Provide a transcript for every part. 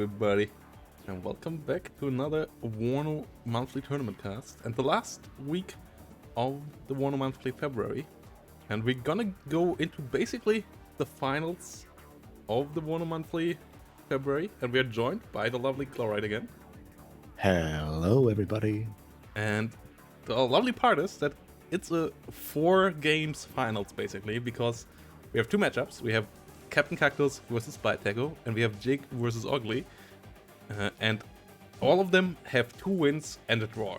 everybody, and welcome back to another WARNO monthly tournament cast, and the last week of the WARNO monthly February. And we're gonna go into basically the finals of the WARNO monthly February, and we are joined by the lovely Chloride again. Hello, everybody. And the lovely part is that it's a 4 games finals basically, because we have two matchups. We have Captaincactus versus Spyctaco, and we have Jake versus Ugly. And all of them have 2 wins and a draw.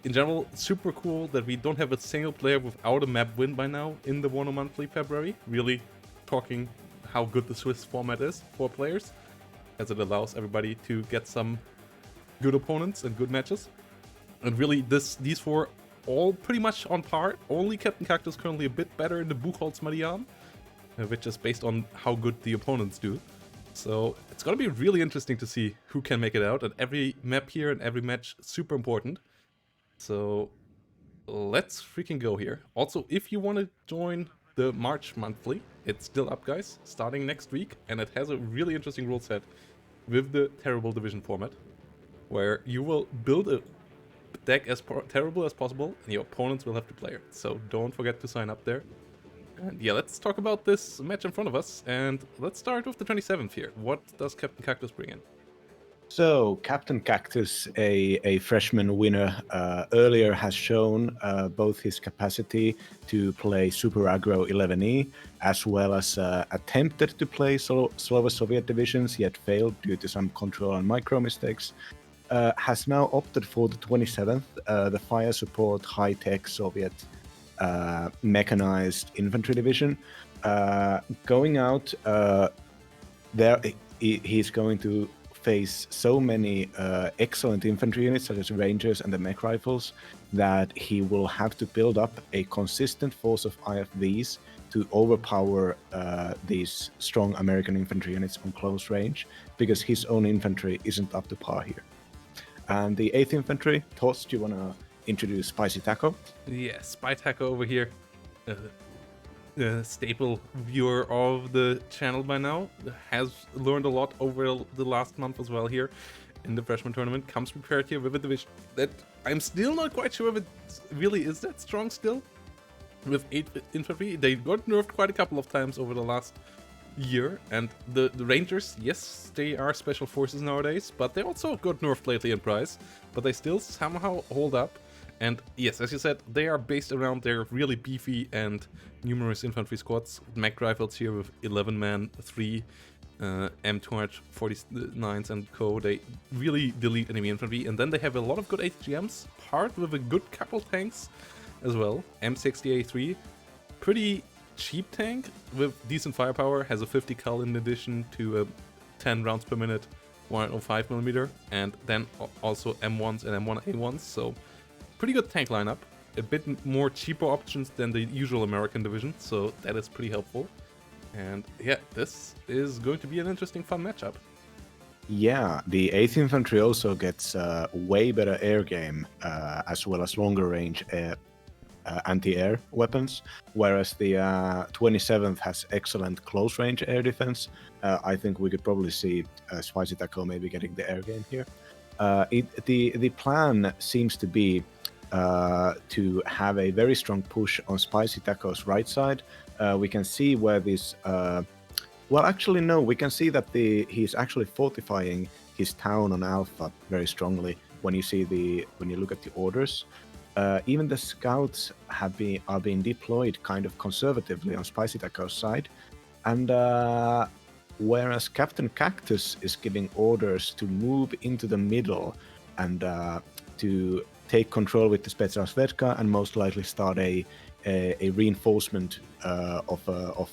In general, super cool that we don't have a single player without a map win by now in the WARNO monthly February. Really talking how good the Swiss format is for players, as it allows everybody to get some good opponents and good matches. And really, these 4 all pretty much on par. Only Captaincactus currently a bit better in the Buchholz Median, which is based on how good the opponents do. So it's gonna be really interesting to see who can make it out, and every map here and every match super important. So let's freaking go here. Also, if you want to join the March monthly, it's still up, guys, starting next week, and it has a really interesting rule set with the terrible division format, where you will build a deck as terrible as possible, and your opponents will have to play it. So don't forget to sign up there. And yeah, let's talk about this match in front of us, and let's start with the 27th here. What does Captaincactus bring in? So, Captaincactus, a freshman winner, earlier has shown both his capacity to play Super Aggro 11E, as well as attempted to play slower Soviet divisions, yet failed due to some control and micro mistakes. Has now opted for the 27th, the fire support high-tech Soviet mechanized infantry division. Going out there, he's going to face so many excellent infantry units such as Rangers and the mech rifles that he will have to build up a consistent force of IFVs to overpower these strong American infantry units on close range, because his own infantry isn't up to par here. And the 8th Infantry, Toss, do you want to introduce Spyctaco? Yeah, Spyctaco over here, staple viewer of the channel by now, has learned a lot over the last month as well here in the freshman tournament. Comes prepared here with a division that I'm still not quite sure if it really is that strong still. With 8 infantry, they got nerfed quite a couple of times over the last year, and the Rangers, yes, they are special forces nowadays, but they also got nerfed lately in price, but they still somehow hold up. And yes, as you said, they are based around their really beefy and numerous infantry squads. Mech rifles here with 11-man, 3 M249s and co. They really delete enemy infantry, and then they have a lot of good HGMs, part with a good couple tanks as well. M60A3, pretty cheap tank with decent firepower, has a 50 cal in addition to 10 rounds per minute, 105mm, and then also M1s and M1A1s, so pretty good tank lineup. A bit more cheaper options than the usual American division, so that is pretty helpful. And yeah, this is going to be an interesting, fun matchup. Yeah, the 8th Infantry also gets way better air game, as well as longer range anti-air weapons, whereas the 27th has excellent close range air defense. I think we could probably see Spyctaco maybe getting the air game here. The plan seems to be to have a very strong push on Spyctaco's right side. We can see where this... well, actually, no, we can see that he's actually fortifying his town on Alpha very strongly when you look at the orders. Even the scouts are being deployed kind of conservatively on Spyctaco's side, and whereas Captaincactus is giving orders to move into the middle and to take control with the Spetsnazvedka and most likely start a reinforcement of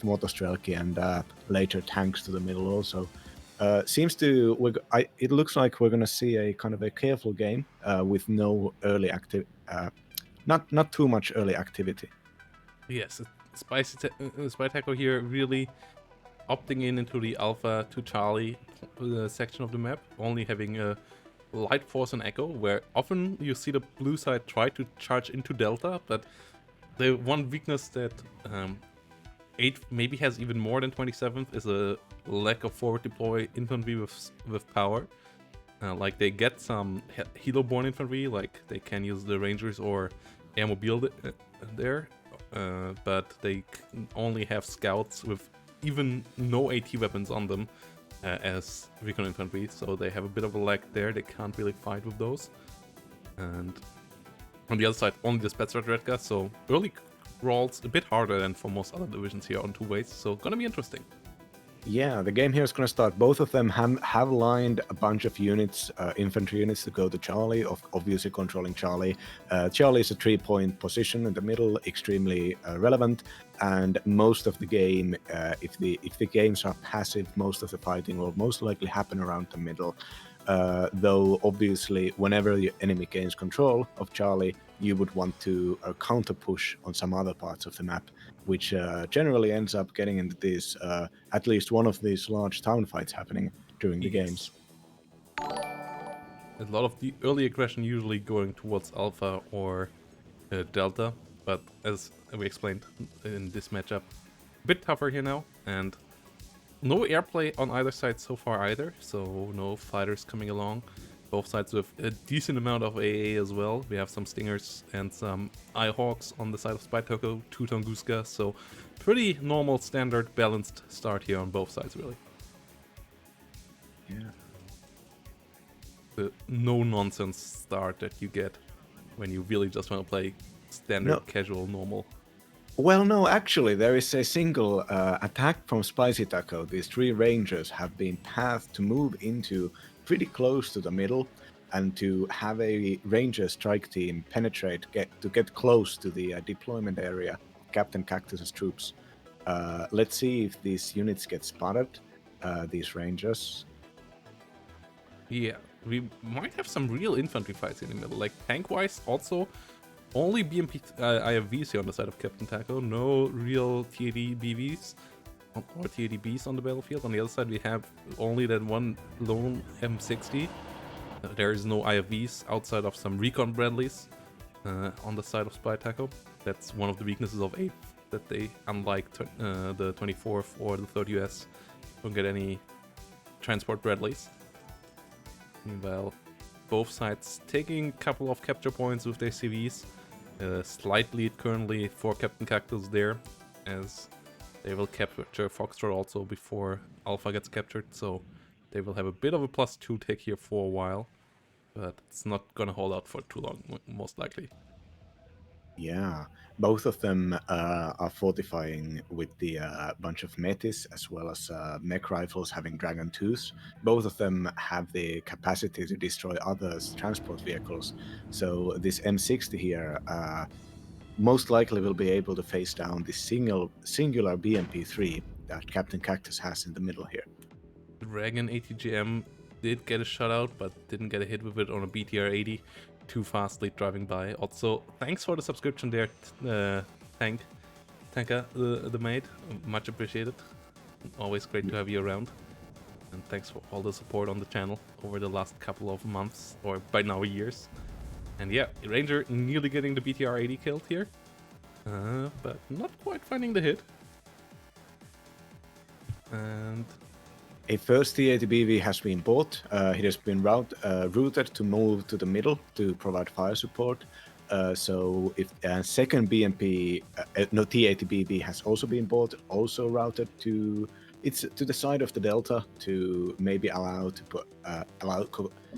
Motostrelki and later tanks to the middle also. It looks like we're going to see a kind of a careful game with no early not too much early activity. Yes, Spyctaco here really opting into the Alpha to Charlie section of the map, only having a light force and echo, where often you see the blue side try to charge into Delta, but the one weakness that 8th maybe has even more than 27th is a lack of forward deploy infantry with power. Like they get some helo-borne infantry, like they can use the Rangers or Airmobile there, but they only have scouts with even no AT weapons on them as recon infantry, so they have a bit of a lag there. They can't really fight with those. And on the other side, only the Spyctaco, so early rolls a bit harder than for most other divisions here on 2 ways, so gonna be interesting. Yeah, the game here is going to start. Both of them have lined a bunch of units, infantry units, to go to Charlie, obviously controlling Charlie. Charlie is a 3-point position in the middle, extremely relevant, and most of the game, if the games are passive, most of the fighting will most likely happen around the middle. Though obviously, whenever the enemy gains control of Charlie, you would want to counter push on some other parts of the map, which generally ends up getting into these, at least one of these large town fights happening during the games. A lot of the early aggression usually going towards Alpha or Delta, but as we explained in this matchup, a bit tougher here now, and no airplay on either side so far either, so no fighters coming along. Both sides with a decent amount of AA as well. We have some Stingers and some Eyehawks on the side of Spyctaco, 2 Tunguska, so pretty normal, standard, balanced start here on both sides, really. Yeah. The no-nonsense start that you get when you really just want to play standard, casual, normal. Well, no, actually, there is a single attack from Spyctaco. These 3 Rangers have been pathed to move into pretty close to the middle and to have a Ranger strike team penetrate, get close to the deployment area of Captaincactus's troops. Let's see if these units get spotted, these Rangers. Yeah, we might have some real infantry fights in the middle. Like, tank-wise, also, only BMP IFVs here on the side of Captaincactus. No real TAD BVs or TAD Bs on the battlefield. On the other side, we have only that one lone M60. There is no IFVs outside of some recon Bradleys on the side of Spyctaco. That's one of the weaknesses of 8th, that they, unlike the 24th or the 3rd US, don't get any transport Bradleys. Meanwhile, both sides taking a couple of capture points with their CVs. Slight lead currently for Captaincactus there, as they will capture Foxtrot also before Alpha gets captured, so they will have a bit of a +2 tick here for a while, but it's not gonna hold out for too long, most likely. Yeah, both of them are fortifying with the bunch of Metis, as well as mech rifles having Dragon 2s. Both of them have the capacity to destroy others' transport vehicles. So this M60 here most likely will be able to face down the singular BMP-3 that Captaincactus has in the middle here. Dragon ATGM did get a shutout, but didn't get a hit with it on a BTR-80. Too fastly driving by. Also, thanks for the subscription there, Tanka, the mate. Much appreciated. Always great to have you around. And thanks for all the support on the channel over the last couple of months, or by now years. And yeah, Ranger nearly getting the BTR-80 killed here, but not quite finding the hit. And a first TATBV has been bought. It has been routed to move to the middle to provide fire support. So if second BMP, no, TATBV has also been bought, also routed to the side of the Delta to maybe allow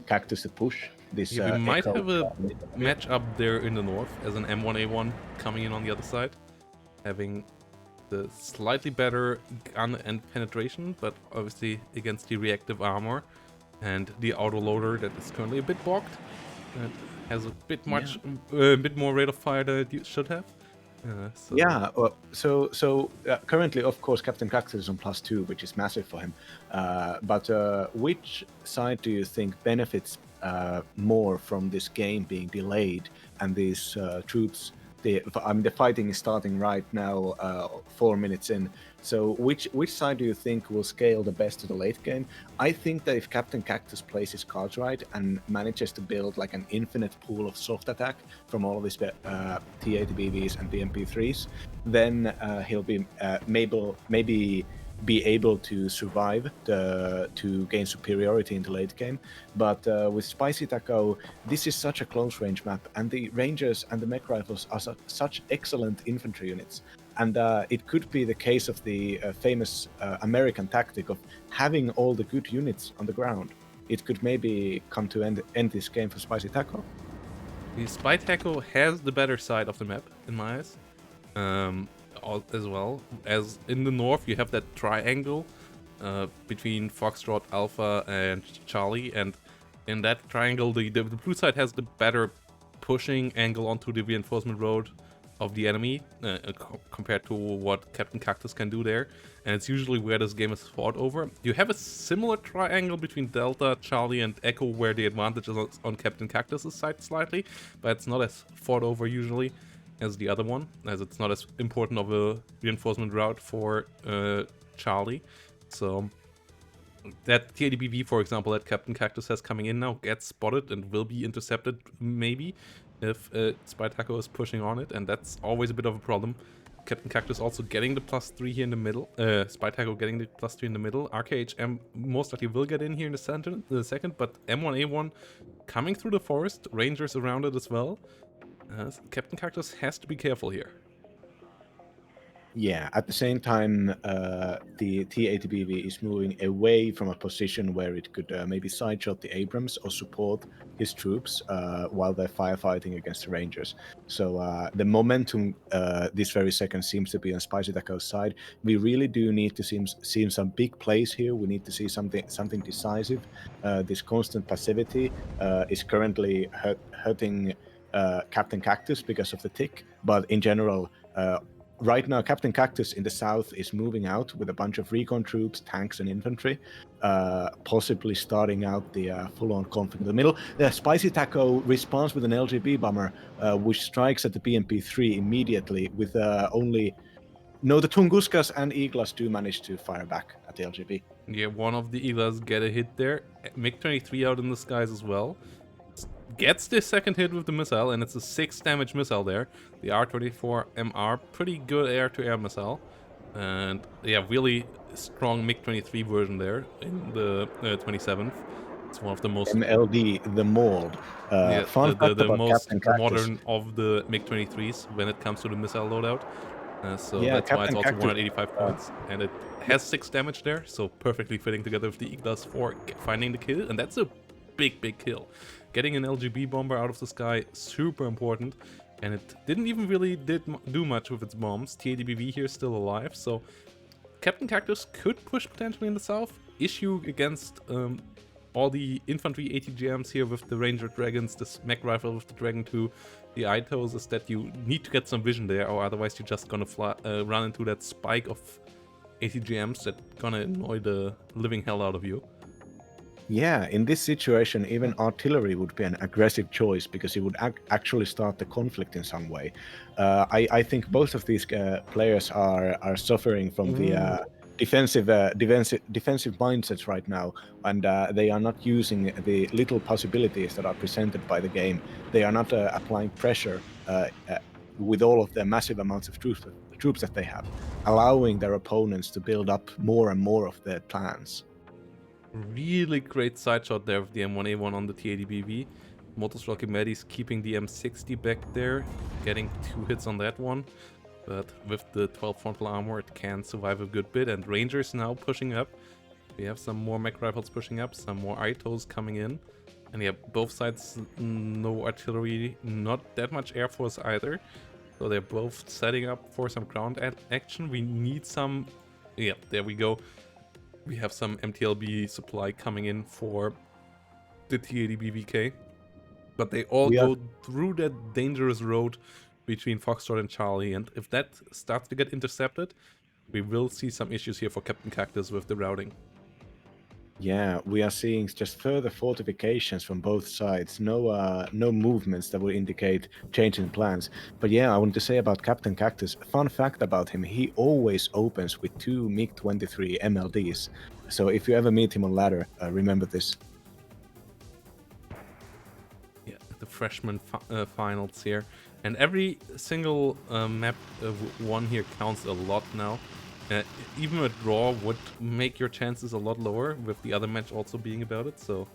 Cactus to push this. Yeah, we might have a match up there in the north as an M1A1 coming in on the other side, having the slightly better gun and penetration, but obviously against the reactive armor and the autoloader that is currently a bit bogged. It has a bit more rate of fire than it should have. Currently, of course, Captaincactus is on +2, which is massive for him. But which side do you think benefits more from this game being delayed and these troops the fighting is starting right now, 4 minutes in. So which side do you think will scale the best to the late game? I think that if Captaincactus plays his cards right and manages to build like an infinite pool of soft attack from all of his T80BVs and BMP3s, then he'll be maybe be able to survive to gain superiority in the late game. But with Spyctaco, this is such a close range map, and the Rangers and the mech rifles are such excellent infantry units. And it could be the case of the famous American tactic of having all the good units on the ground. It could maybe come to end this game for Spyctaco. The Spyctaco has the better side of the map, in my eyes. As well as in the north, you have that triangle between Foxtrot, Alpha, and Charlie, and in that triangle, the blue side has the better pushing angle onto the reinforcement road of the enemy compared to what Captaincactus can do there, and it's usually where this game is fought over. You have a similar triangle between Delta, Charlie, and Echo, where the advantage is on Captaincactus' side slightly, but it's not as fought over usually as the other one, as it's not as important of a reinforcement route for Charlie. So that TADBV, for example, that Captaincactus has coming in now gets spotted and will be intercepted maybe if Spyctaco is pushing on it, and that's always a bit of a problem. Captaincactus also getting the +3 here in the middle, Spyctaco getting the +3 in the middle. RKHM most likely will get in here in the second, but M1A1 coming through the forest, Rangers around it as well. Captaincactus has to be careful here. Yeah, at the same time, the T80BV is moving away from a position where it could maybe sideshot the Abrams or support his troops while they're firefighting against the Rangers. So the momentum this very second seems to be on Spyctaco's side. We really do need to see some big plays here. We need to see something decisive. This constant passivity is currently hurting Captaincactus because of the tick, but in general, right now, Captaincactus in the south is moving out with a bunch of recon troops, tanks, and infantry, possibly starting out the full-on conflict in the middle. Spyctaco responds with an LGB bomber, which strikes at the BMP3 immediately with only... No, the Tunguskas and Iglas do manage to fire back at the LGB. Yeah, one of the Iglas get a hit there. MiG-23 out in the skies as well. Gets the second hit with the missile, and it's a 6 damage missile there. The R-24MR, pretty good air-to-air missile. And yeah, really strong MiG-23 version there in the 27th. It's one of the most... MLD, the mold. Yeah, the most Captaincactus. modern of the MiG-23s when it comes to the missile loadout. So yeah, that's why it's also Captaincactus, 185 points. And it has 6 damage there, so perfectly fitting together with the Iglas for finding the kill. And that's a big kill. Getting an LGB bomber out of the sky, super important, and it didn't even really do much with its bombs. TADBV here still alive, so Captaincactus could push potentially in the south. Issue against all the infantry ATGMs here with the Ranger Dragons, this mech rifle with the Dragon 2, the ITOs, is that you need to get some vision there, or otherwise you're just gonna run into that spike of ATGMs that gonna annoy the living hell out of you. Yeah, in this situation, even artillery would be an aggressive choice because it would actually start the conflict in some way. I think both of these players are suffering from the defensive mindsets right now, and they are not using the little possibilities that are presented by the game. They are not applying pressure with all of the massive amounts of troops that they have, allowing their opponents to build up more and more of their plans. Really great side shot there with the M1A1 on the TADBV. Motos Rocky Medis keeping the M60 back there, getting 2 hits on that one. But with the 12 frontal armor, it can survive a good bit. And Rangers now pushing up. We have some more mech rifles pushing up, some more ITOs coming in. And yeah, both sides, no artillery, not that much air force either. So they're both setting up for some ground action. We need some... Yeah, there we go. We have some MTLB supply coming in for the TADBVK. But they all go through that dangerous road between Foxtrot and Charlie. And if that starts to get intercepted, we will see some issues here for Captaincactus with the routing. Yeah, we are seeing just further fortifications from both sides. No movements that would indicate change in plans. But yeah, I want to say about Captaincactus. Fun fact about him: he always opens with two MiG-23 MLDs. So if you ever meet him on ladder, remember this. Yeah, the freshman finals here, and every single map won here counts a lot now. Even a draw would make your chances a lot lower, with the other match also being about it. So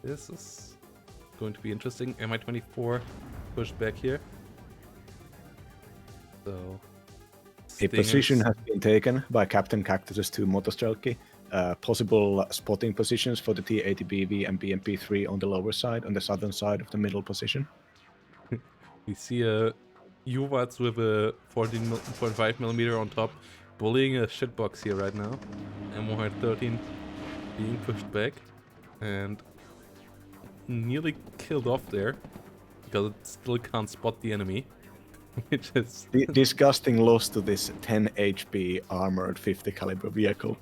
this is going to be interesting. Mi-24 pushed back here. So A position Stingers. has been taken by Captaincactus's two Motostrelki. Possible spotting positions for the T-80BV and BMP-3 on the lower side, on the southern side of the middle position. We see a UVATS with a 14.5 millimeter on top, bullying a shitbox here right now. M113 being pushed back and nearly killed off there because it still can't spot the enemy, which is Disgusting loss to this 10 HP armored 50 caliber vehicle.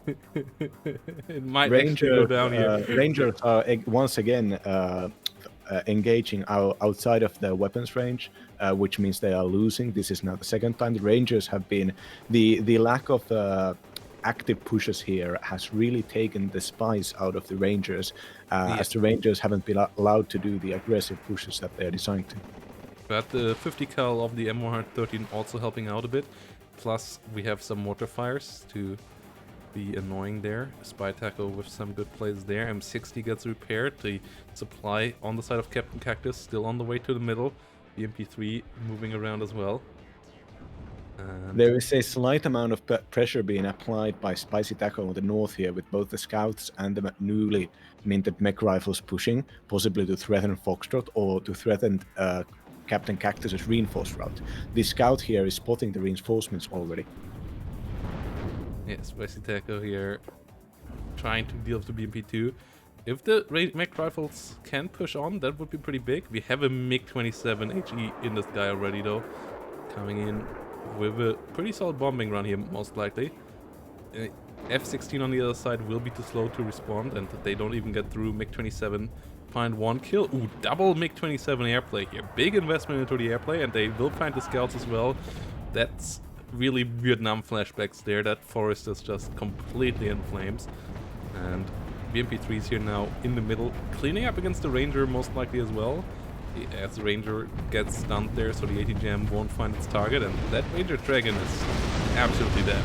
it might actually go down here. Rangers are once again engaging outside of their weapons range, which means they are losing. This is now the second time the Rangers have been. The lack of active pushes here has really taken the spice out of the Rangers, as the Rangers haven't been allowed to do the aggressive pushes that they're designed to. But the 50 cal of the M113 also helping out a bit. Plus, we have some mortar fires to be annoying there. Spyctaco with some good plays there. M60 gets repaired. The supply on the side of Captaincactus still on the way to the middle. The MP3 moving around as well. And there is a slight amount of pressure being applied by Spyctaco on the north here, with both the scouts and the newly minted mech rifles pushing, possibly to threaten Foxtrot or to threaten Captaincactus's reinforced route. The scout here is spotting the reinforcements already. yes, Spyctaco here trying to deal with the BMP2. If the mech rifles can push on, that would be pretty big. We have a MiG-27 HE in this guy already though, coming in with a pretty solid bombing run here, most likely. F-16 on the other side will be too slow to respond, and they don't even get through. MiG-27 find one kill. Ooh, double MiG-27 airplay here. Big investment into the airplay, and they will find the scouts as well. That's really Vietnam flashbacks there. That forest is just completely in flames. And BMP-3 is here now in the middle, cleaning up against the Ranger most likely as well. As the Ranger gets stunned there, so the ATGM won't find its target, and that Ranger Dragon is absolutely dead.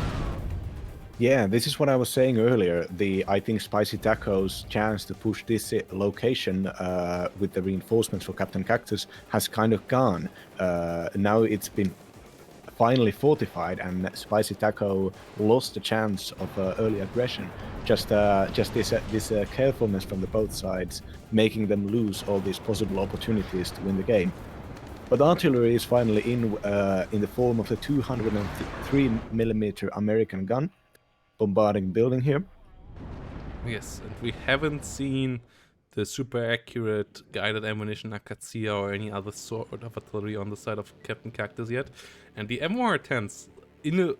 Yeah, this is what I was saying earlier. I think Spyctaco's chance to push this location with the reinforcements for Captaincactus has kind of gone. Now it's been finally fortified, and Spyctaco lost the chance of early aggression. Just this carefulness from the both sides, making them lose all these possible opportunities to win the game. But artillery is finally in the form of the 203mm American gun, bombarding building here. Yes, and we haven't seen the super accurate guided ammunition Akatsuya or any other sort of artillery on the side of Captaincactus yet. And the M110s, in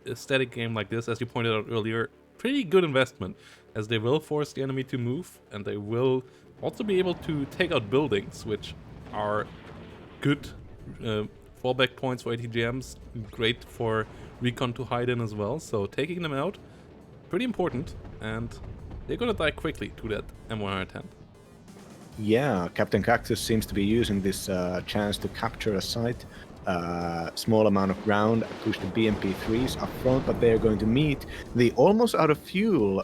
a static game like this, as you pointed out earlier, pretty good investment, as they will force the enemy to move, and they will also be able to take out buildings, which are good fallback points for ATGMs, great for recon to hide in as well. So taking them out, pretty important, and they're gonna die quickly to that M110. Yeah, Captaincactus seems to be using this chance to capture a site, small amount of ground, push the BMP-3s up front, but they're going to meet the almost out of fuel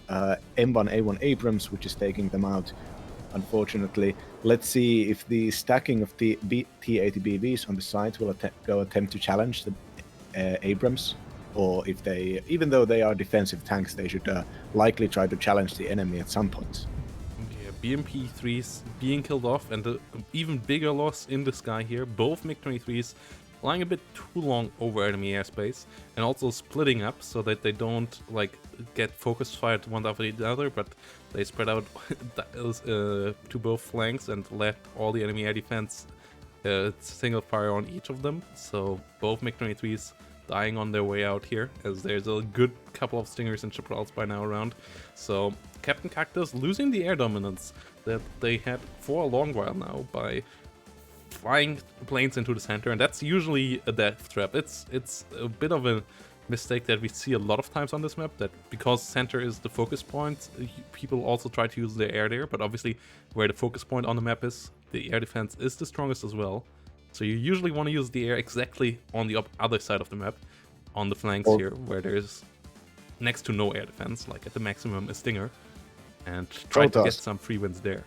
M1A1 Abrams, which is taking them out, unfortunately. Let's see if the stacking of the T-80BVs on the site will attempt to challenge the Abrams, or if they, even though they are defensive tanks, they should likely try to challenge the enemy at some point. Yeah, BMP-3s being killed off, and the even bigger loss in the sky here. Both MiG-23s flying a bit too long over enemy airspace, and also splitting up so that they don't like get focus fired one after the other, but they spread out to both flanks and let all the enemy air defense single fire on each of them. So both MiG-23s dying on their way out here, as there's a good couple of Stingers and Chaparrals by now around. So Captaincactus losing the air dominance that they had for a long while now by flying planes into the center, and that's usually a death trap. It's a bit of a mistake that we see a lot of times on this map, that because center is the focus point, people also try to use their air there, but obviously where the focus point on the map is, the air defense is the strongest as well. So you usually want to use the air exactly on the other side of the map, on the flanks here, where there's next to no air defense, like at the maximum a Stinger, and try to get some free wins there.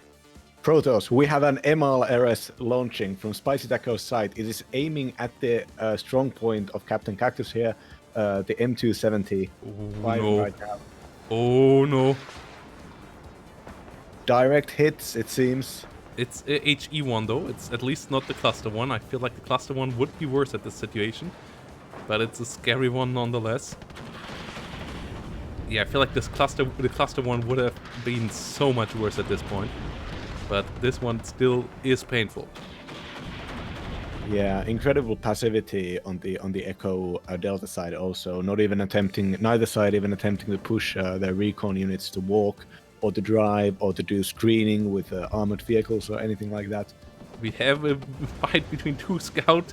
Protoss, we have an MLRS launching from Spyctaco's side. It is aiming at the strong point of Captaincactus here, the M270. No. Right now. Oh no. Direct hits, it seems. It's a HE1 though, it's at least not the cluster one. I feel like the cluster one would be worse at this situation, but it's a scary one nonetheless. Yeah, I feel like the cluster one would have been so much worse at this point, but this one still is painful. Yeah, incredible passivity on the Echo Delta side also. Neither side even attempting to push their recon units to walk or to drive or to do screening with armored vehicles or anything like that. We have a fight between two scout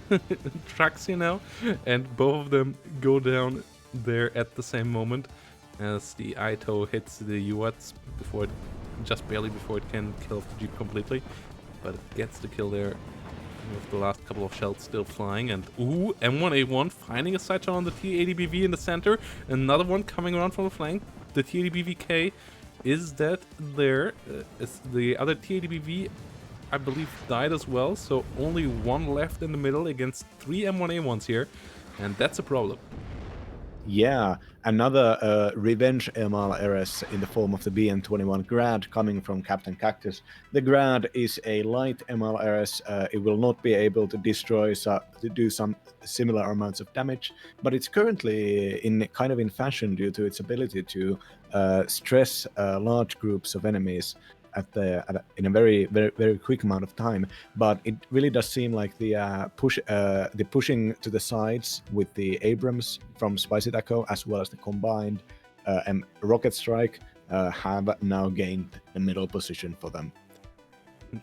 trucks here now, and both of them go down there at the same moment as the Ito hits the UATs just barely before it can kill off the Jeep completely, but it gets the kill there with the last couple of shells still flying. And ooh, M1A1 finding a sideshot on the T80BV in the center, another one coming around from the flank. The T80BVK is dead there. The other T80BV, I believe, died as well, so only one left in the middle against 3 M1A1s here, and that's a problem. Yeah, another revenge MLRS in the form of the BN-21 Grad coming from Captaincactus. The Grad is a light MLRS. It will not be able to destroy, to do some similar amounts of damage, but it's currently in fashion due to its ability to stress large groups of enemies in a very, very, very quick amount of time. But it really does seem like the pushing to the sides with the Abrams from Spyctaco as well as the combined rocket strike have now gained the middle position for them.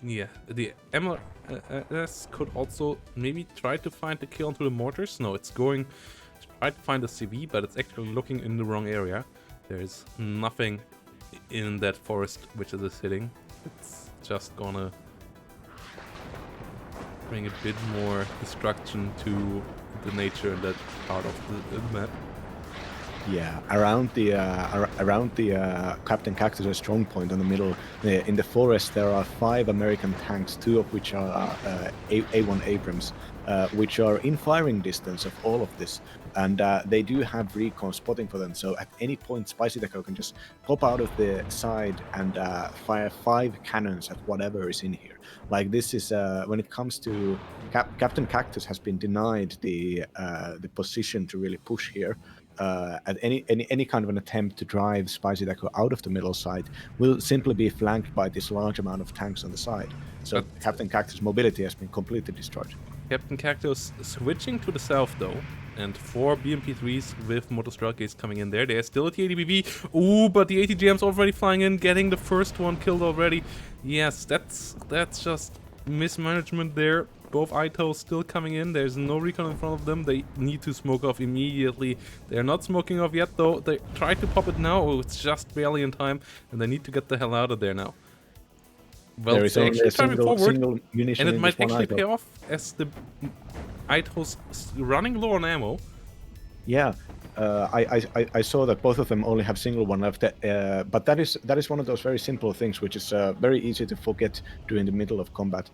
Yeah, the MLRS could also maybe try to find the kill onto the mortars. No, it's going to try to find a CV, but it's actually looking in the wrong area. There's nothing in that forest which is hitting. It's just gonna bring a bit more destruction to the nature in that part of the map. Yeah, around the Captaincactus' strong point in the middle, in the forest, there are 5 American tanks, 2 of which are A1 Abrams, which are in firing distance of all of this, and they do have recon spotting for them. So at any point, Spyctaco can just pop out of the side and fire 5 cannons at whatever is in here. Like this is when it comes to Captaincactus has been denied the position to really push here. At any kind of an attempt to drive Spyctaco out of the middle side will simply be flanked by this large amount of tanks on the side. So Captaincactus' mobility has been completely destroyed. Captaincactus switching to the south though, and 4 BMP3s with Motostrelkes coming in there. There's still a T80BV. Ooh, but the ATGM's already flying in, getting the first one killed already. Yes, that's just mismanagement there. Both Itos still coming in. There's no recon in front of them. They need to smoke off immediately. They're not smoking off yet though. They try to pop it now. Oh, it's just barely in time, and they need to get the hell out of there now. Well, there is they're actually single forward, munition and it might actually Ito. pay off as the Itos running low on ammo. Yeah, I saw that both of them only have single one left, but that is one of those very simple things which is very easy to forget during the middle of combat.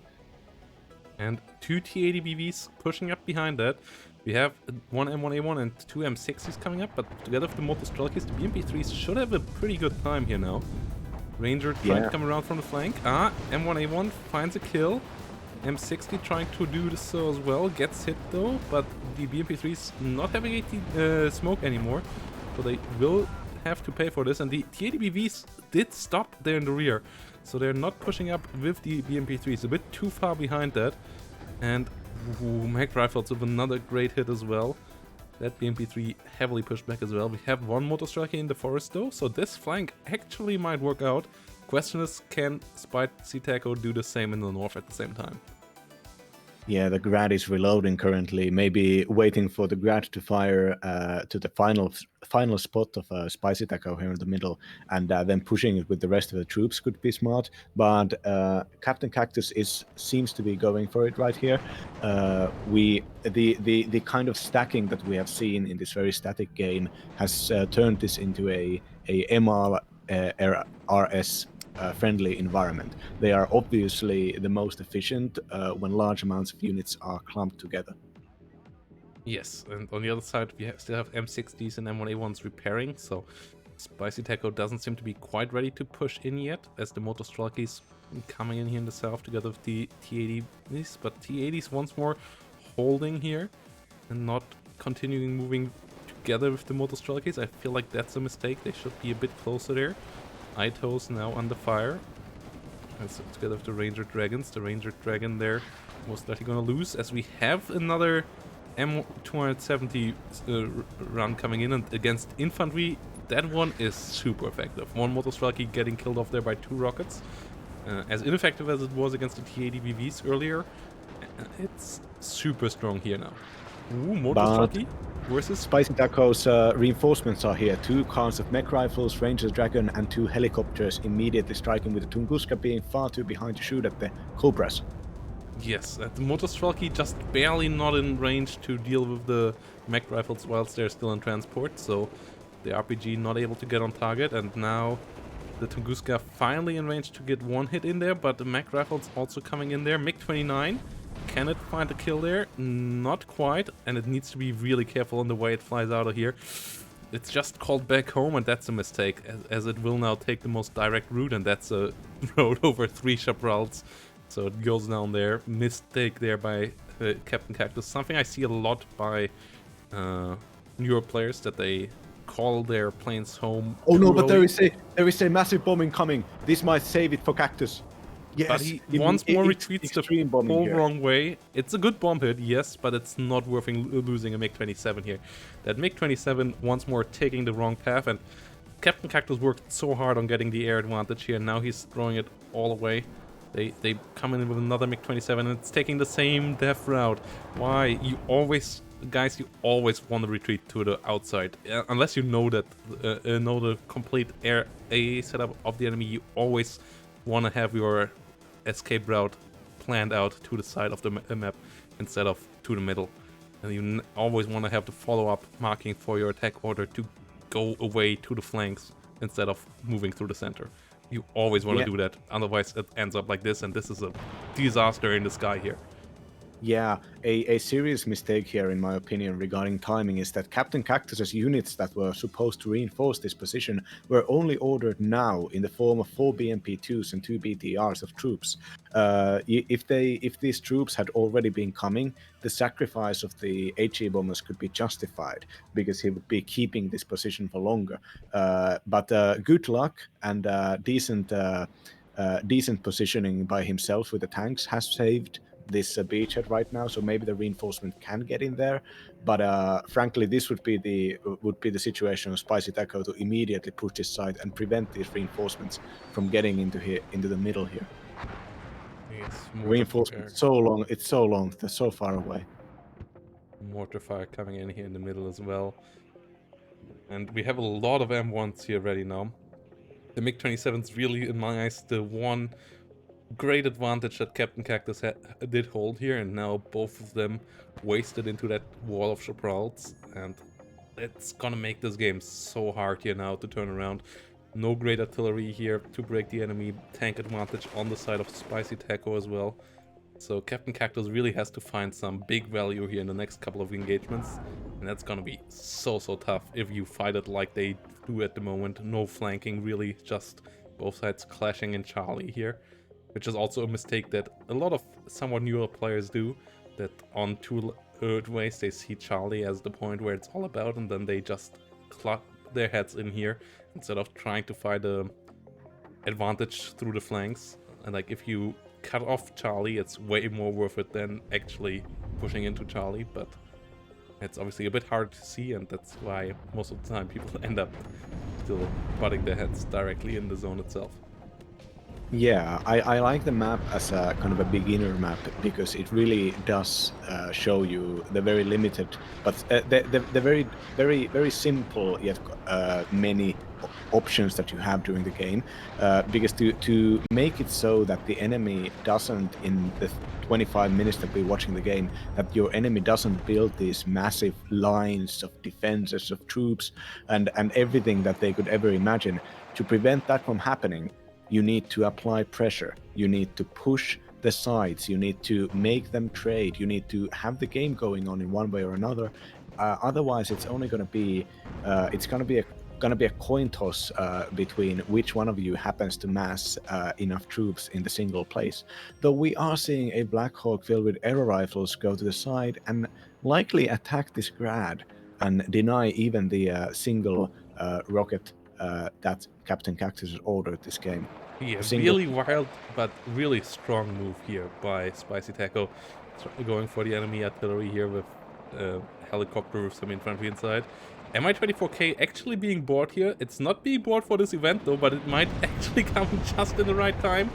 And 2 T80BVs pushing up behind that. We have 1 M1A1 and 2 M60s coming up, but together with the Motostrelkes, the BMP3s should have a pretty good time here now. Ranger trying to come around from the flank. M1A1 finds a kill. M60 trying to do this so as well. Gets hit though, but the BMP3s not having AT smoke anymore, so they will have to pay for this. And the T80BVs did stop there in the rear, so they're not pushing up with the BMP3s. A bit too far behind that. And Mag Rifles with another great hit as well. That BMP3 heavily pushed back as well. We have one motor striker in the forest though, so this flank actually might work out. Question is, can Spyctaco do the same in the north at the same time? Yeah, the Grad is reloading currently, maybe waiting for the Grad to fire to the final spot of Spyctaco here in the middle, and then pushing it with the rest of the troops could be smart. But Captaincactus seems to be going for it right here. The kind of stacking that we have seen in this very static game has turned this into a MR RS friendly environment. They are obviously the most efficient when large amounts of units are clumped together. Yes, and on the other side, we still have M60s and M1A1s repairing, so Spyctaco doesn't seem to be quite ready to push in yet, as the motor strikers coming in here in the south together with the T80s, but T80s once more holding here and not continuing moving together with the motor strikers. I feel like that's a mistake. They should be a bit closer there. Ito's now under fire. That's together with the Ranger Dragons. The Ranger Dragon there most likely gonna lose, as we have another M270 run coming in, and against infantry, that one is super effective. One motor striker getting killed off there by 2 rockets. As ineffective as it was against the T80 BVs earlier, it's super strong here now. Ooh, motor striker versus Spyctaco's reinforcements are here. 2 cars of mech rifles, Ranger Dragon, and 2 helicopters immediately striking, with the Tunguska being far too behind to shoot at the Cobras. Yes, the motor striker just barely not in range to deal with the mech rifles whilst they're still in transport, so the RPG not able to get on target, and now the Tunguska finally in range to get 1 hit in there, but the mech rifles also coming in there. MiG-29, can it find a kill there? Not quite, and it needs to be really careful in the way it flies out of here. It's just called back home, and that's a mistake, as it will now take the most direct route, and that's a road over 3 chaparrals. So it goes down there. Mistake there by Captaincactus. Something I see a lot by newer players, that they call their planes home. Oh no, but there is a massive bombing coming. This might save it for Cactus. Yes, but he once more retreats the whole wrong way. It's a good bomb hit, yes, but it's not worth losing a MiG-27 here. That MiG-27 once more taking the wrong path, and Captaincactus worked so hard on getting the air advantage here, and now he's throwing it all away. They come in with another MiG-27, and it's taking the same death route. Why? You always, guys, you always want to retreat to the outside. Unless you know that, know the complete air AA setup of the enemy, you always want to have your escape route planned out to the side of the map instead of to the middle. And you always want to have the follow-up marking for your attack order to go away to the flanks instead of moving through the center. You always want to do that, otherwise it ends up like this, and this is a disaster in the sky here. Yeah, a serious mistake here, in my opinion, regarding timing is that Captaincactus's units that were supposed to reinforce this position were only ordered now in the form of 4 BMP2s and 2 BTRs of troops. If these troops had already been coming, the sacrifice of the HE bombers could be justified, because he would be keeping this position for longer. But good luck and decent positioning by himself with the tanks has saved this beachhead right now, so maybe the reinforcement can get in there, but frankly, this would be the situation of Spyctaco to immediately push this side and prevent these reinforcements from getting into the middle here. Yes, reinforcement so long, they're so far away. Mortar fire coming in here in the middle as well, and we have a lot of M1s here ready now. The MiG-27's really, in my eyes, the one great advantage that Captaincactus did hold here, and now both of them wasted into that wall of chaparrals, and it's gonna make this game so hard here now to turn around. No great artillery here to break the enemy tank advantage on the side of Spyctaco as well. So Captaincactus really has to find some big value here in the next couple of engagements, and that's gonna be so tough if you fight it like they do at the moment. No flanking, really, just both sides clashing in Charlie here, which is also a mistake that a lot of somewhat newer players do, that on 2 ways they see Charlie as the point where it's all about, and then they just club their heads in here instead of trying to find a advantage through the flanks. And like, if you cut off Charlie, it's way more worth it than actually pushing into Charlie, but It's obviously a bit hard to see, and that's why most of the time people end up still butting their heads directly in the zone itself. Yeah, I like the map as a kind of a beginner map because it really does show you the very limited, but the very simple yet many options that you have during the game. Because to make it so that the enemy doesn't, in the 25 minutes that we're watching the game, that your enemy doesn't build these massive lines of defenses of troops and everything that they could ever imagine. To prevent that from happening, you need to apply pressure, you need to push the sides, you need to make them trade, you need to have the game going on in one way or another. Otherwise it's only going to be a coin toss between which one of you happens to mass enough troops in the single place. Though we are seeing a Black Hawk filled with air rifles go to the side and likely attack this grad and deny even the single rocket that Captaincactus has ordered this game. Yeah, Single. really wild, but really strong move here by Spyctaco, going for the enemy artillery here with helicopter with some infantry inside. Mi-24K actually being bored here. It's not being bored for this event though, but it might actually come just in the right time.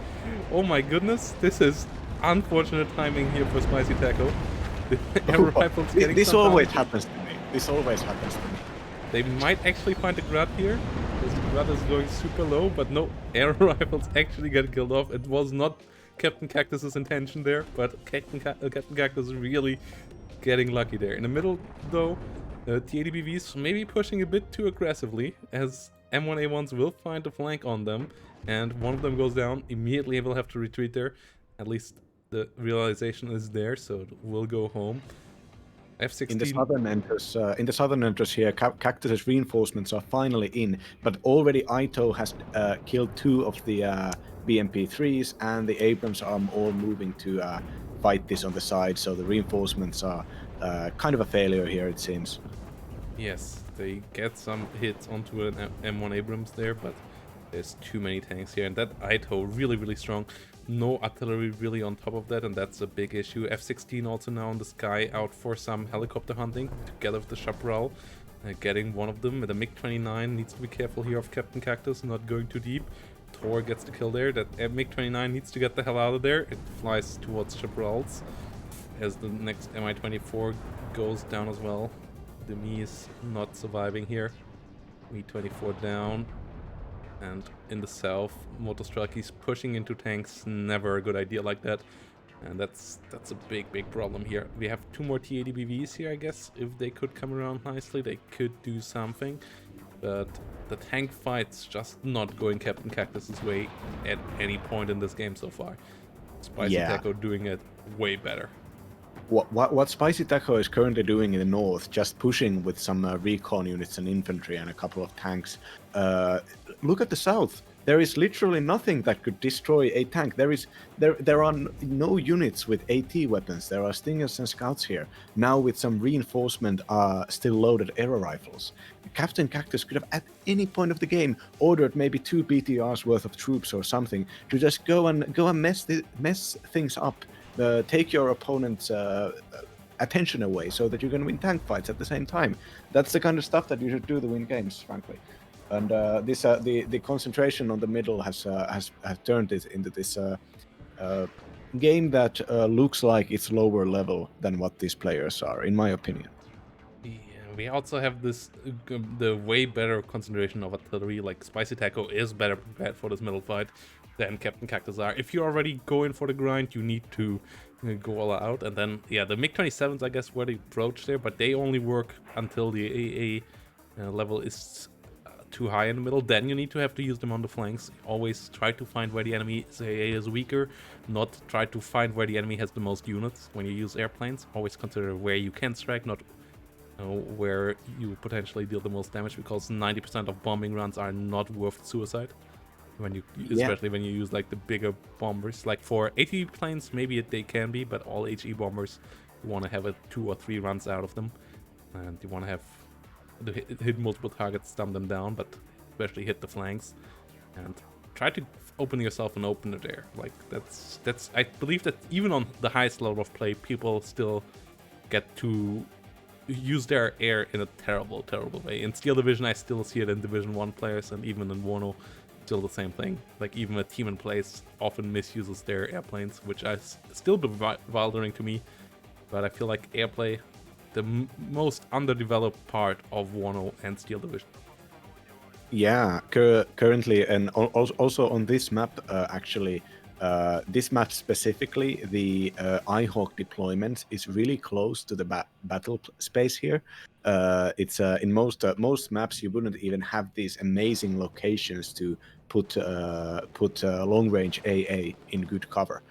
Oh my goodness, this is unfortunate timing here for Spyctaco. The air rifles getting This some always damage. happens to me. This always happens to me. They might actually find the grad here. This grad is going super low, but no, air rifles actually get killed off. It was not Captaincactus's intention there, but Captaincactus is really getting lucky there. In the middle, though, T-80BVs maybe pushing a bit too aggressively, as M1A1s will find a flank on them, and one of them goes down. Immediately will have to retreat there. At least the realization is there, so it will go home. F-16. In the southern entrance here, Cactus's reinforcements are finally in, but already Ito has killed 2 of the BMP-3s, and the Abrams are all moving to fight this on the side, so the reinforcements are kind of a failure here, it seems. Yes, they get some hits onto an M1 Abrams there, but there's too many tanks here, and that Ito really strong. No artillery really on top of that, and that's a big issue. F-16 also now in the sky, out for some helicopter hunting together with the Chaparral. Getting one of them. The MiG-29 needs to be careful here of Captaincactus, not going too deep. Tor gets the kill there. That MiG-29 needs to get the hell out of there. It flies towards Chaparrals as the next Mi-24 goes down as well. The Mi is not surviving here. Mi-24 down. And in the south, Motostrelky's pushing into tanks, never a good idea like that. And that's a big problem here. We have 2 more T-80BVs here, I guess. If they could come around nicely, they could do something. But the tank fight's just not going Captaincactus's way at any point in this game so far. Spyctaco doing it way better. What Spyctaco is currently doing in the north, just pushing with some recon units and infantry and a couple of tanks. Look at the south. There is literally nothing that could destroy a tank. There are no units with AT weapons. There are Stingers and Scouts here. Now with some reinforcement, still loaded air rifles. Captaincactus could have at any point of the game ordered maybe 2 BTRs worth of troops or something to just go and mess things up. Take your opponent's attention away so that you can win tank fights at the same time. That's the kind of stuff that you should do to win games, frankly. And the concentration on the middle has turned it into this game that looks like it's lower level than what these players are, in my opinion. Yeah, we also have this the way better concentration of artillery. Like Spyctaco is better prepared for this middle fight than Captaincactus are. If you're already going for the grind, you need to go all out. And then, yeah, the MiG-27s, I guess, were the approach there, but they only work until the AA level is too high in the middle. Then you need to have to use them on the flanks. Always try to find where the enemy's AA is weaker, not try to find where the enemy has the most units when you use airplanes. Always consider where you can strike, not where you potentially deal the most damage, because 90% of bombing runs are not worth suicide. Especially when you use like the bigger bombers. Like for AT planes, maybe they can be, but all HE bombers, you want to have 2 or 3 runs out of them, and you want to have hit multiple targets, stun them down, but especially hit the flanks and try to open yourself an opener there. Like that's I believe that even on the highest level of play, people still get too use their air in a terrible, terrible way. In Steel Division, I still see it in Division 1 players, and even in WARNO, still the same thing. Like, even a team in place often misuses their airplanes, which is still bewildering to me. But I feel like airplay, the most underdeveloped part of WARNO and Steel Division. Yeah, currently, and also on this map, actually, this map specifically, the iHawk deployment is really close to the battle space here. It's in most maps you wouldn't even have these amazing locations to put long range AA in good cover.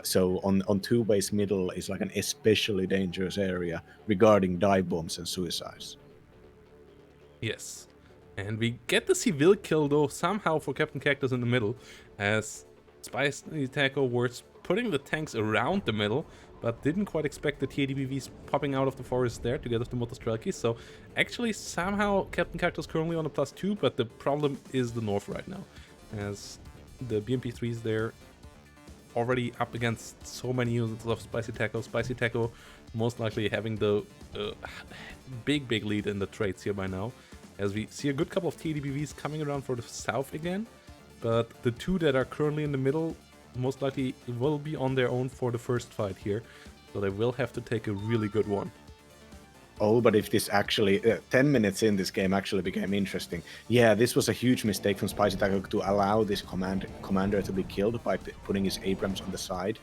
So on two-base middle is like an especially dangerous area regarding dive bombs and suicides. Yes. And we get the civil kill, though, somehow for Captaincactus in the middle, as Spyctaco was putting the tanks around the middle, but didn't quite expect the TADBVs popping out of the forest there together with the Motostrelki. So actually, somehow, Captaincactus currently on a +2, but the problem is the north right now, as the BMP3s there already up against so many units of Spyctaco. Spyctaco most likely having the big lead in the trades here by now, as we see a good couple of TDBVs coming around for the south again, but the two that are currently in the middle most likely will be on their own for the first fight here, so they will have to take a really good one. Oh, but if this actually, 10 minutes in, this game actually became interesting. Yeah, this was a huge mistake from Spyctaco to allow this commander to be killed by putting his Abrams on the side.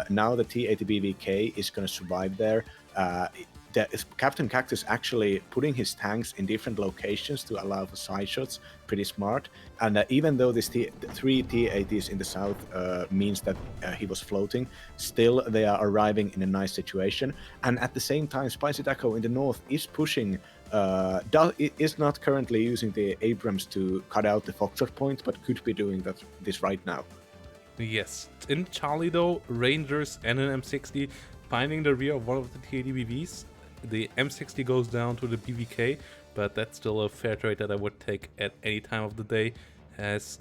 Now the T-80BVK is going to survive there. Captaincactus actually putting his tanks in different locations to allow for side shots, pretty smart. And even though this three T-80s in the south means that he was floating, still they are arriving in a nice situation. And at the same time, Spyctaco in the north is pushing, is not currently using the Abrams to cut out the Foxtrot point, but could be doing this right now. Yes, in Charlie though, Rangers and an M60 finding the rear of one of the TADBVs. The M60 goes down to the BVK, but that's still a fair trade that I would take at any time of the day as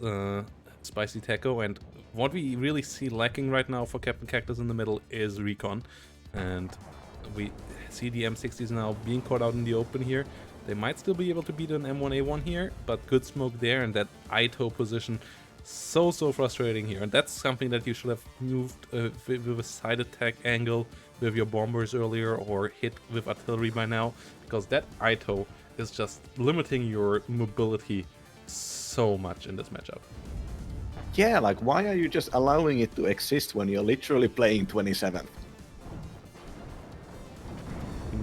Spyctaco. And what we really see lacking right now for Captaincactus in the middle is recon. And we see the M60s now being caught out in the open here. They might still be able to beat an M1A1 here, but good smoke there, and that ITO position so frustrating here. And that's something that you should have moved with a side attack angle with your bombers earlier, or hit with artillery by now, because that ITO is just limiting your mobility so much in this matchup. Yeah, like, why are you just allowing it to exist when you're literally playing 27th?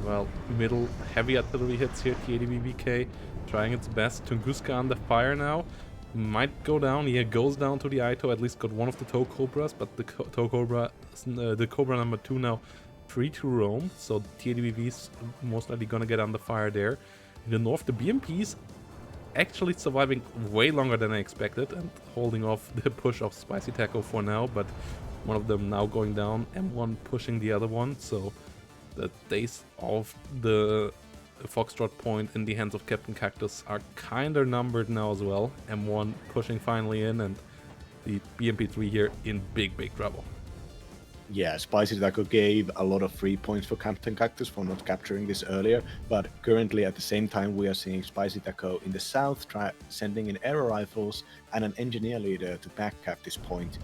Well, middle heavy artillery hits here, T-80BVK trying its best. Tunguska under fire now. Might go down. Yeah, goes down to the ITO. At least got one of the tow cobras, but the tow cobra, the cobra number 2 now free to roam. So TADBV's most likely gonna get under fire there. In the north, the BMPs actually surviving way longer than I expected and holding off the push of Spyctaco for now. But one of them now going down, M1 pushing the other one. So the days of the Foxtrot point in the hands of Captaincactus are kinda numbered now as well. M1 pushing finally in, and the BMP3 here in big trouble. Yeah, Spyctaco gave a lot of free points for Captaincactus for not capturing this earlier, but currently at the same time we are seeing Spyctaco in the south sending in air rifles and an engineer leader to backcap this point.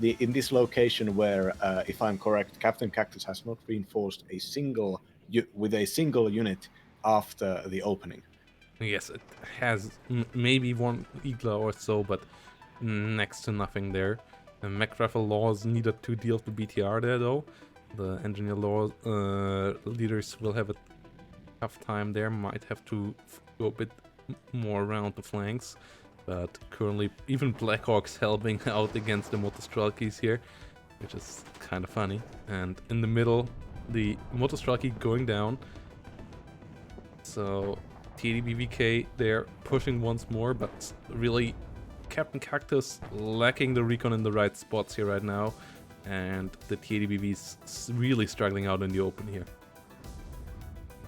In this location where, if I'm correct, Captaincactus has not reinforced with a single unit after the opening. Yes, it has maybe one Igla or so, but next to nothing there. The Mech Rifle Laws needed to deal with the BTR there, though. The Engineer Law leaders will have a tough time there, might have to go a bit more around the flanks. But currently, even Blackhawks helping out against the Motostrelkis here, which is kind of funny. And in the middle, the Motostrelki going down. So TDBVK there pushing once more, but really Captaincactus lacking the recon in the right spots here right now, and the TADBV's really struggling out in the open here.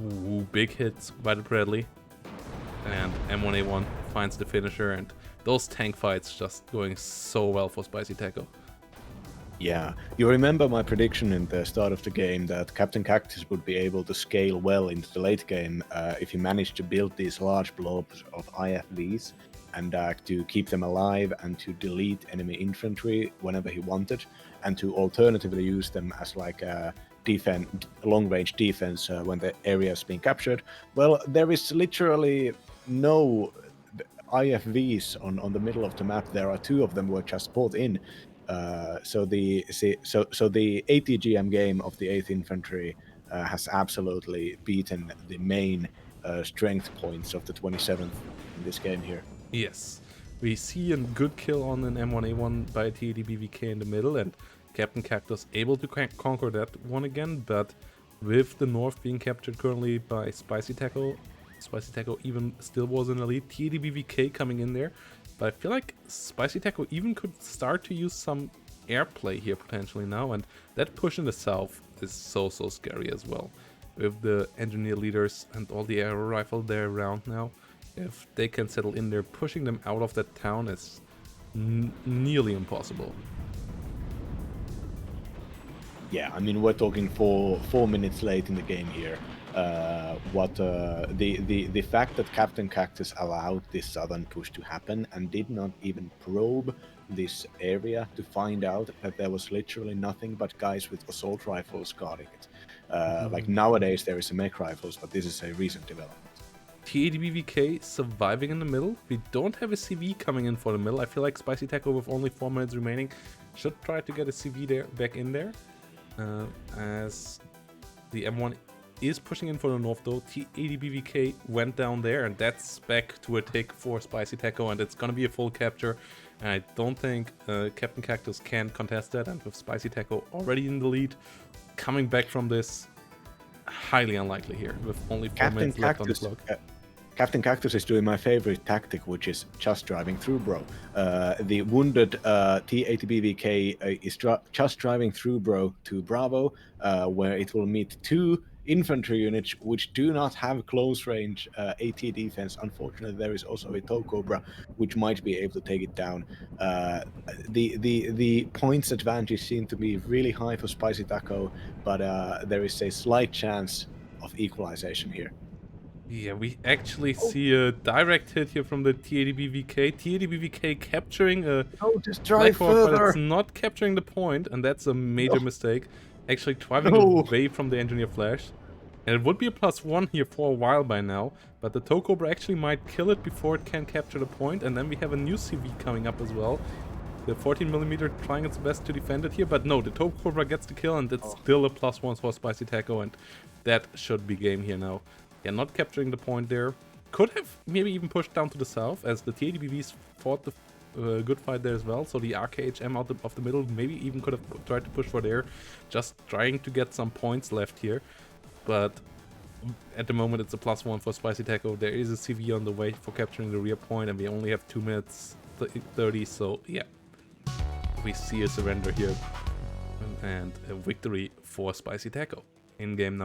Ooh, big hits by the Bradley, and M1A1 finds the finisher, and those tank fights just going so well for Spyctaco. Yeah, you remember my prediction in the start of the game that Captaincactus would be able to scale well into the late game if he managed to build these large blobs of IFVs and to keep them alive and to delete enemy infantry whenever he wanted, and to alternatively use them as like a long-range defense when the area is being captured. Well, there is literally no IFVs on the middle of the map. There are two of them were just brought in. So the ATGM game of the 8th Infantry has absolutely beaten the main strength points of the 27th in this game here. Yes, we see a good kill on an M1A1 by TADBVK in the middle, and Captaincactus able to conquer that one again, but with the north being captured currently by Spyctaco, Spyctaco even still was in the lead. TADBVK coming in there, but I feel like Spyctaco even could start to use some airplay here potentially now, and that push in the south is so scary as well. With the engineer leaders and all the aero rifle there around now, if they can settle in there, pushing them out of that town is nearly impossible. Yeah, I mean we're talking 4 minutes late in the game here. The fact that Captaincactus allowed this southern push to happen and did not even probe this area to find out that there was literally nothing but guys with assault rifles guarding it. Like nowadays there is a mech rifles, but this is a recent development. TADBVK surviving in the middle. We don't have a CV coming in for the middle. I feel like Spyctaco with only 4 minutes remaining should try to get a CV there back in there. As the M1 is pushing in for the north though. TADBVK went down there, and that's back to a take for Spyctaco, and it's gonna be a full capture. And I don't think Captaincactus can contest that, and with Spyctaco already in the lead, coming back from this, highly unlikely here, with only 4 minutes left on the clock. Captaincactus is doing my favorite tactic, which is just driving through, bro. The wounded TADBVK is just driving through, bro, to Bravo, where it will meet 2 infantry units which do not have close range AT defense. Unfortunately, there is also a tow cobra which might be able to take it down. The points advantage seem to be really high for Spyctaco, but there is a slight chance of equalization here. Yeah, we actually see a direct hit here from the TADBVK. TADBVK capturing a just drive further, but it's further. not capturing the point, and that's a major mistake. Actually driving away from the engineer flash. And it would be a +1 here for a while by now, but the tow cobra actually might kill it before it can capture the point, and then we have a new CV coming up as well. The 14mm trying its best to defend it here, but no, the tow cobra gets the kill, and it's still a +1 for Spyctaco, and that should be game here now. Yeah, not capturing the point there. Could have maybe even pushed down to the south, as the TADBVs fought the good fight there as well. So the RKHM out of the middle maybe even could have tried to push for there, just trying to get some points left here. But at the moment it's a +1 for Spyctaco. There is a CV on the way for capturing the rear point, and we only have 2 minutes 30. So yeah, we see a surrender here and a victory for Spyctaco in game number